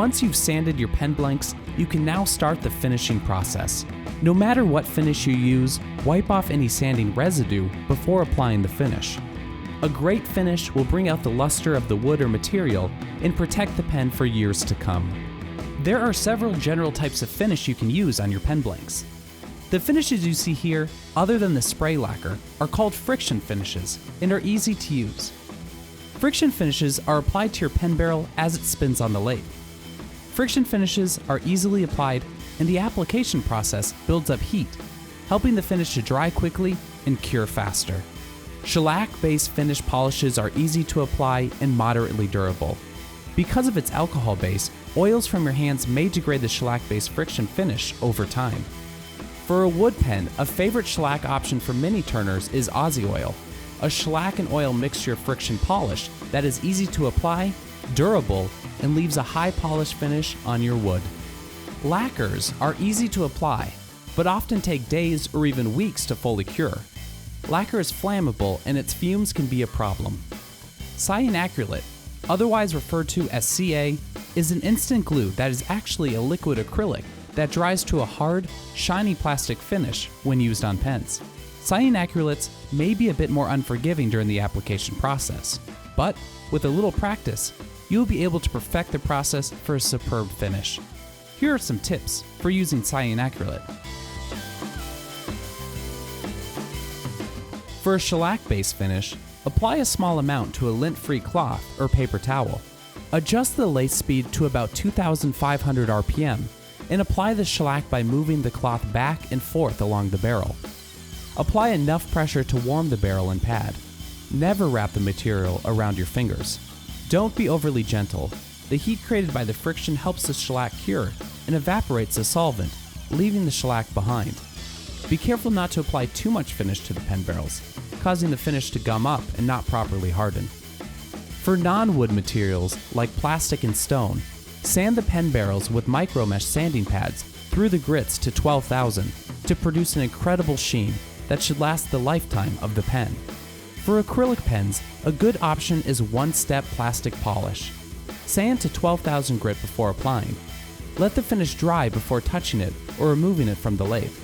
Once you've sanded your pen blanks, you can now start the finishing process. No matter what finish you use, wipe off any sanding residue before applying the finish. A great finish will bring out the luster of the wood or material and protect the pen for years to come. There are several general types of finish you can use on your pen blanks. The finishes you see here, other than the spray lacquer, are called friction finishes and are easy to use. Friction finishes are applied to your pen barrel as it spins on the lathe. Friction finishes are easily applied, and the application process builds up heat, helping the finish to dry quickly and cure faster. Shellac-based finish polishes are easy to apply and moderately durable. Because of its alcohol base, oils from your hands may degrade the shellac-based friction finish over time. For a wood pen, a favorite shellac option for mini turners is Aussie oil, a shellac and oil mixture friction polish that is easy to apply, durable, and leaves a high polish finish on your wood. Lacquers are easy to apply, but often take days or even weeks to fully cure. Lacquer is flammable and its fumes can be a problem. Cyanoacrylate, otherwise referred to as CA, is an instant glue that is actually a liquid acrylic that dries to a hard, shiny plastic finish when used on pens. Cyanoacrylates may be a bit more unforgiving during the application process, but with a little practice, you'll be able to perfect the process for a superb finish. Here are some tips for using cyanoacrylate. For a shellac-based finish, apply a small amount to a lint-free cloth or paper towel. Adjust the lathe speed to about 2,500 RPM and apply the shellac by moving the cloth back and forth along the barrel. Apply enough pressure to warm the barrel and pad. Never wrap the material around your fingers. Don't be overly gentle. The heat created by the friction helps the shellac cure and evaporates the solvent, leaving the shellac behind. Be careful not to apply too much finish to the pen barrels, causing the finish to gum up and not properly harden. For non-wood materials like plastic and stone, sand the pen barrels with micromesh sanding pads through the grits to 12,000 to produce an incredible sheen that should last the lifetime of the pen. For acrylic pens, a good option is one-step plastic polish. Sand to 12,000 grit before applying. Let the finish dry before touching it or removing it from the lathe.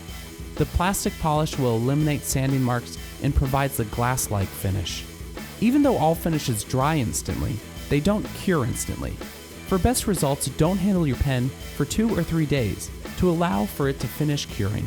The plastic polish will eliminate sanding marks and provides the glass-like finish. Even though all finishes dry instantly, they don't cure instantly. For best results, don't handle your pen for 2 or 3 days to allow for it to finish curing.